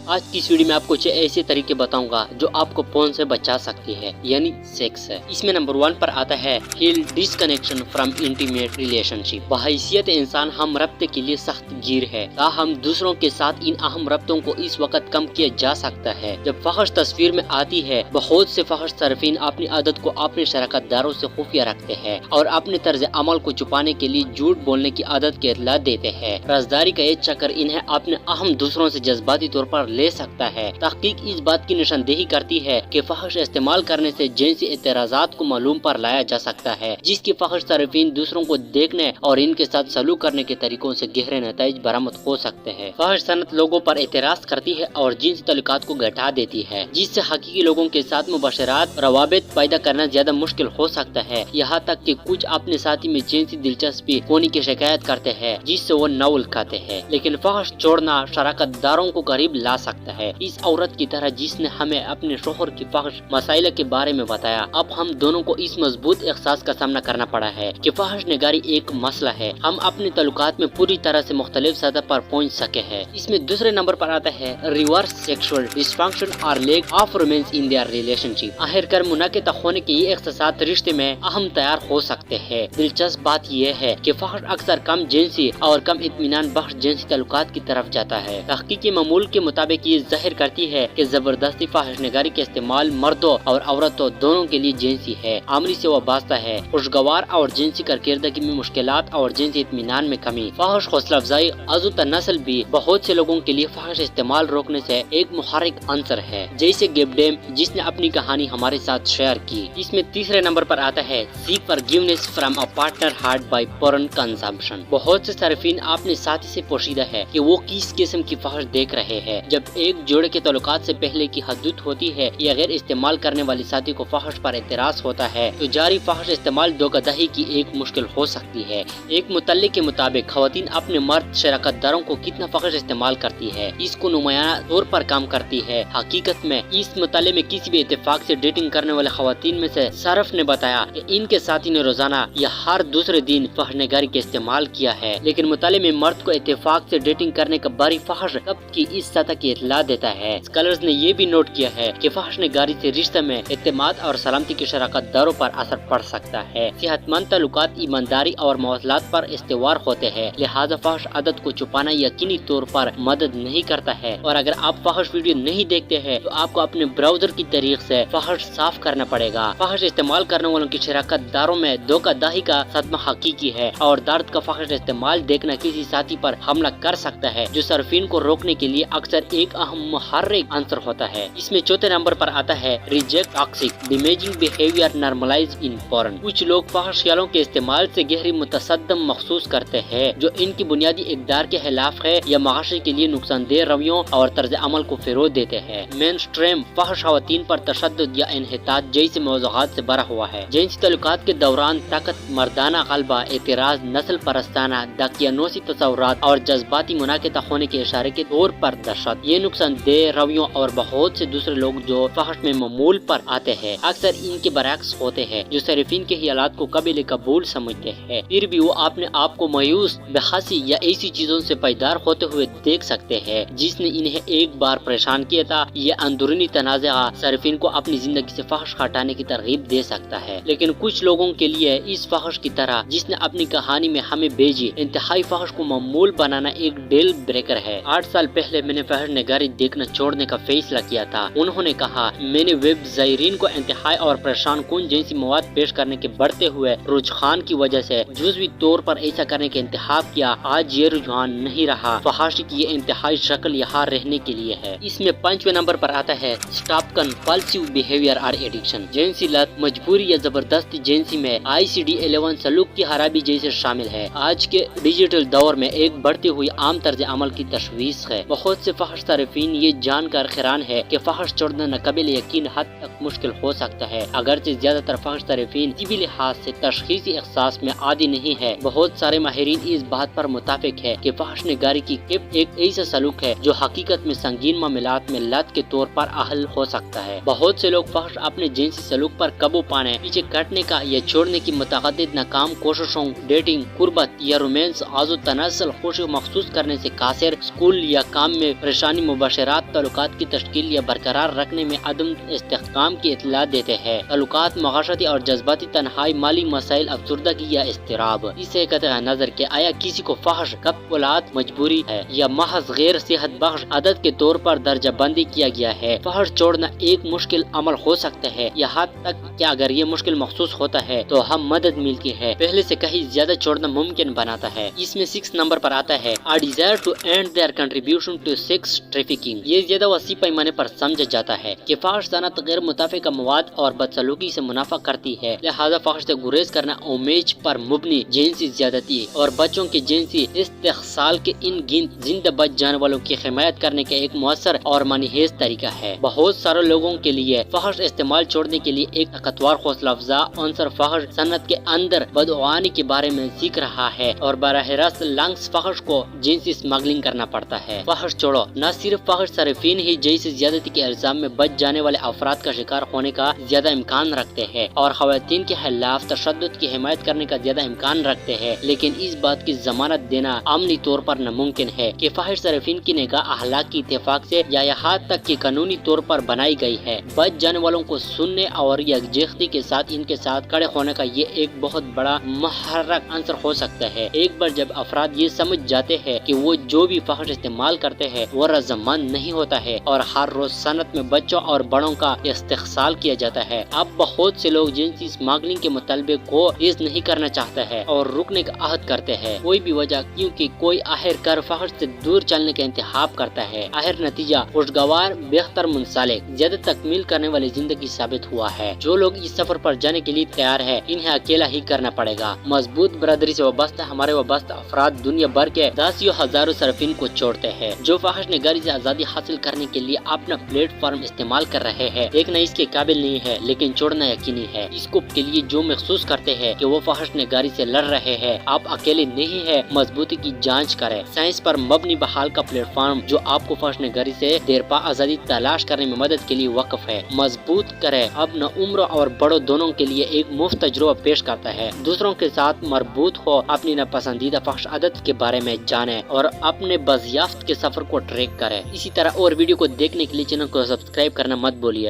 आज की इस वीडियो में आपको कुछ ऐसे तरीके बताऊंगा जो आपको फोन से बचा सकती है, यानी सेक्स है। इसमें नंबर 1 पर आता है heal disconnection from intimate relationship. बहैसियत इंसान हम रब्ते के लिए सख्त गिर है, ताहम दूसरों के साथ इन अहम रब्तों को इस वक्त कम किया जा सकता है जब फहश तस्वीर में आती है। बहुत से फहश सरफीन अपनी आदत को अपने शराकत दारों से खुफिया रखते हैं और अपने तर्ज अमल को छुपाने के लिए झूठ बोलने की आदत की इत्तला देते हैं। रज़दारी का ये चक्कर इन्हें अपने अहम दूसरों से जज्बाती तौर पर ले सकता है। तहकीक इस बात की निशानदेही करती है कि फहश इस्तेमाल करने से जिनसी एतराज़ात को मालूम पर लाया जा सकता है, जिसकी फहश सरफीन दूसरों को देखने और इनके साथ सलूक करने के तरीकों से गहरे नतीजे बरामद हो सकते हैं। फहश सनत लोगों पर एतराज करती है और जिनसी ताल्लुकात को घटा देती है, जिससे हकीकी लोगों के साथ मुबाशरात रवाबित पैदा करना ज्यादा मुश्किल हो सकता है। यहाँ तक कि कुछ अपने साथी में जिनसी दिलचस्पी होने की शिकायत करते हैं, जिससे वो नवल खाते हैं। लेकिन फहश छोड़ना शराकत दारों को करीब ला सकता है, इस औरत की तरह जिसने हमें अपने शोहर की फहश मसाइल के बारे में बताया। अब हम दोनों को इस मजबूत एहसास का सामना करना पड़ा है कि फहश निगारी एक मसला है। हम अपने ताल्लुकात में पूरी तरह से मुख्तलिफ सतह पर पहुंच सके हैं। इसमें दूसरे नंबर पर आता है रिवर्स सेक्सुअल डिसफंक्शन और lack of romance in their relationship. आखिरकार मुनाकिद होने के ये इख्तिसास रिश्ते में अहम तैयार हो सकते हैं। दिलचस्प बात यह है कि फहश अक्सर कम जिनसी और कम इत्मीनान बख्श जिनसी ताल्लुकात की तरफ जाता है। तहकीकी मामूल के मुताबिक ये जाहिर करती है कि जबरदस्ती फहश निगारी के इस्तेमाल मर्दों और औरतों दोनों के लिए जिनसी है, आमली से वाबस्ता है। खुशगवार और जिनसी कारकिर्दगी में मुश्किलात और जिनसी इत्मीनान में कमी। फहश हौसला अफजाई अज़ुत नस्ल भी बहुत से लोगों के लिए फहश इस्तेमाल रोकने से एक मुहर्रिक अंसर है, जैसे गेबडेम जिसने अपनी कहानी हमारे साथ शेयर की। इसमें तीसरे नंबर पर आता है seek forgiveness from a partner hurt by porn consumption. बहुत से सरफीन अपने साथी से पोशीदा है कि वो किस किस्म की फहश देख रहे हैं। जब एक जोड़े के ताल्लुकात से पहले की हदूद होती है या गैर इस्तेमाल करने वाले साथी को फहश पर एतराज होता है, तो जारी फहश इस्तेमाल धोखाधड़ी की एक मुश्किल हो सकती है। एक मुतल्लिक के मुताबिक खवातीन अपने मर्द शराकत दारों को कितना फहश इस्तेमाल करती है, इसको नुमायाना तौर पर काम करती है। हकीकत में इस मुताले में किसी भी इत्तेफाक से डेटिंग करने वाले खवातीन में से सरफ ने बताया कि इनके साथी ने रोजाना या हर दूसरे दिन फहश निगारी का इस्तेमाल किया है। लेकिन मुताले में मर्द को इत्तेफाक से डेटिंग करने का बारी फहश कब की इस सतह की इत्तला देता है। स्कॉलर्स ने ये भी नोट किया है कि फहश निगारी से रिश्ते में इत्तेमाद और सलामती के शराकत दारों पर असर पड़ सकता है। सेहतमंद ताल्लुकात ईमानदारी और मवासलात पर इस्तेवार होते हैं, लिहाजा फहश आदत को छुपाना यकीनी तौर पर मदद नहीं करता है। और अगर आप फहश वीडियो नहीं देखते हैं तो आपको अपने ब्राउजर की तरीक से फहश साफ करना पड़ेगा। फहश इस्तेमाल करने वालों की शराकत दारों में धोखाधड़ी का सदमा हकीकी है और दर्द का फहश इस्तेमाल देखना किसी साथी पर हमला कर सकता है, जो सरफीन को रोकने के लिए अक्सर एक अहम मुहर्रिक अंसर होता है। इसमें चौथे नंबर पर आता है reject toxic damaging behaviour normalise in porn. कुछ लोग फहश ख्यालों के इस्तेमाल से गहरी मुतसद्दम महसूस करते हैं, जो इनकी बुनियादी इक़दार के खिलाफ है या माशरे के लिए नुकसानदेह रवैयों और तर्ज अमल को फिरोग देते हैं। मेन स्ट्रीम फहश खवातीन पर तशद्दुद या इन्हितात जैसे मौज़ूआत से भरा हुआ है। जिनसी ताल्लुकात के दौरान ताकत, मर्दाना गलबा, एतराज, नस्ल परस्ताना, दकियानोसी तसव्वुरात और जज्बाती मुनाकिदा होने के इशारे के तौर पर दहशत। ये नुकसानदेह रवैयों और बहुत से दूसरे लोग जो फहश में मामूल पर आते हैं, अक्सर इनके बरअक्स होते हैं, जो सरफीन के ख्यालात को काबिल कबूल समझते हैं, फिर भी वो अपने आप को मायूस, बेहसी या ऐसी चीजों से पायदार होते हुए देख सकते हैं जिसने इन्हें एक बार परेशान किया था। ये अंदरूनी तनाज़ा सरफीन को अपनी जिंदगी से फहश हटाने की तरगीब दे सकता है। लेकिन कुछ लोगों के लिए इस फहश की तरह जिसने अपनी कहानी में हमें भेजी, इंतहाई फहश को मामूल बनाना एक डील ब्रेकर है। 8 साल पहले मैंने फहश निगारी देखना छोड़ने का फैसला किया था। उन्होंने कहा, मैंने वेब ज़ायरीन को इंतहाई और परेशान कुन जैसी मवाद पेश करने के बढ़ते हुए रुझान की वजह से जुज़वी तौर पर ऐसा करने का इंतखाब किया। आज ये रुझान नहीं रहा। फहश की ये इंतहाई शक्ल यहाँ रहने के लिए है। इसमें 5वें नंबर पर आता है स्टॉप कंपल्सिव बिहेवियर और एडिक्शन। जिनसी लत, मजबूरी या जबरदस्ती जिनसी में ICD-11 सलूक की खराबी जैसे शामिल है। आज के डिजिटल दौर में एक बढ़ती हुई आम तर्ज अमल की तशवीश है। बहुत से फहश सारिफीन ये जानकर हैरान है कि फहश छोड़ना नाकाबिल यकीन हद तक मुश्किल हो सकता है। अगरचे ज्यादातर फहश सारिफीन किसी भी लिहाज से तशखीसी एहसास में आदी नहीं है। बहुत सारे माहिरीन इस बात पर मुताफिक है कि फहश निगारी की एक ऐसा सलूक है जो हकीकत में संगीन मामलात में लत के तौर पर अहल हो सकता है। बहुत से लोग फहश अपने जिनसी सलूक पर काबू पाने, पीछे कटने का या छोड़ने की मुतअद्दिद नाकाम कोशिशों, डेटिंग, कुर्बत या रोमांस, आज़ो तनासल, खुशी महसूस करने से कासिर, स्कूल या काम में परेशानी جسمانی مباشرات تعلقات کی تشکیل یا برقرار رکھنے میں عدم استحکام کی اطلاع دیتے ہیں۔ تعلقات، معاشرتی اور جذباتی تنہائی، مالی مسائل، افسردگی یا اضطراب۔ اس سے قطع نظر کہ آیا کسی کو فحش قبولات مجبوری ہے یا محض غیر صحت بخش عادت کے طور پر درجہ بندی کیا گیا ہے۔ فحش چھوڑنا ایک مشکل عمل ہو سکتا ہے، یہاں تک کہ اگر یہ مشکل محسوس ہوتا ہے تو ہم مدد ملتی ہے پہلے سے کہیں زیادہ چھوڑنا ممکن بناتا ہے۔ اس میں 6 نمبر پر آتا ہے A desire to end their contribution to sex trafficking۔ یہ زیادہ وسیع پیمانے پر سمجھا جاتا ہے کہ فحش صنعت غیر متفقہ مواد اور بدسلوکی سے منافع کرتی ہے، لہذا فحش سے گریز کرنا امیج پر مبنی جنسی زیادتی اور بچوں کے جنسی استحصال کے ان گنت زندہ بچ جانے والوں کی حمایت کرنے کا ایک مؤثر اور منحوس طریقہ ہے۔ بہت سارے لوگوں کے لیے فحش استعمال چھوڑنے کے لیے ایک طاقتور حوصلہ افزا عنصر فحش صنعت کے اندر بدعنوانی کے بارے میں سیکھ رہا ہے اور براہ راست لنگس فحش کو جنسی اسمگلنگ کرنا پڑتا ہے۔ فحش چھوڑو نہ صرف فحش صارفین ہی جنسی زیادتی کے الزام میں بچ جانے والے افراد کا شکار ہونے کا زیادہ امکان رکھتے ہیں اور خواتین کے خلاف تشدد کی حمایت کرنے کا زیادہ امکان رکھتے ہیں، لیکن اس بات کی ضمانت دینا عملی طور پر ناممکن ہے کہ فحش صارفین کی نگاہ اخلاقی اتفاق سے یا یہاں تک کہ قانونی طور پر بنائی گئی ہے۔ بچ جانے والوں کو سننے اور یکجہتی کے ساتھ ان کے ساتھ کھڑے ہونے کا یہ ایک بہت بڑا محرک عنصر ہو سکتا ہے۔ ایک بار جب افراد یہ سمجھ جاتے ہیں کہ وہ جو بھی فحش استعمال کرتے ہیں وہ رضامند نہیں ہوتا ہے اور ہر روز صنعت میں بچوں اور بڑوں کا استحصال کیا جاتا ہے، اب بہت سے لوگ جنسی اسمگلنگ کے مطالبے کو ریز نہیں کرنا چاہتا ہے اور رکنے کا عہد کرتے ہیں، کوئی بھی وجہ کیونکہ کوئی آخر کار فحش سے دور چلنے کا انتخاب کرتا ہے۔ آخر نتیجہ خوشگوار، بہتر، منسلک، زیادہ تکمیل کرنے والی زندگی ثابت ہوا ہے۔ جو لوگ اس سفر پر جانے کے لیے تیار ہے انہیں اکیلا ہی کرنا پڑے گا۔ مضبوط برادری سے وابستہ ہمارے وابستہ افراد دنیا بھر کے دسیوں ہزاروں صارفین کو چھوڑتے ہیں جو فحش نگاری سے آزادی حاصل کرنے کے لیے اپنا پلیٹ فارم استعمال کر رہے ہیں۔ دیکھنا اس کے قابل نہیں ہے لیکن چھوڑنا یقینی ہے۔ اس کو کے لیے جو محسوس کرتے ہیں کہ وہ فحش نگاری سے لڑ رہے ہیں، آپ اکیلے نہیں ہیں، مضبوطی کی جانچ کریں۔ سائنس پر مبنی بحال کا پلیٹ فارم جو آپ کو فحش نگاری سے دیرپا آزادی تلاش کرنے میں مدد کے لیے وقف ہے، مضبوط کریں۔ اب نہ عمر اور بڑوں دونوں کے لیے ایک مفت تجربہ پیش کرتا ہے۔ دوسروں کے ساتھ مربوط ہو، اپنی ناپسندیدہ فحش عادت کے بارے میں جانیں اور اپنے بازیافت کے سفر کو ٹریک کریں۔ اسی طرح اور ویڈیو کو دیکھنے کے لیے چینل کو سبسکرائب کرنا مت بھولیے۔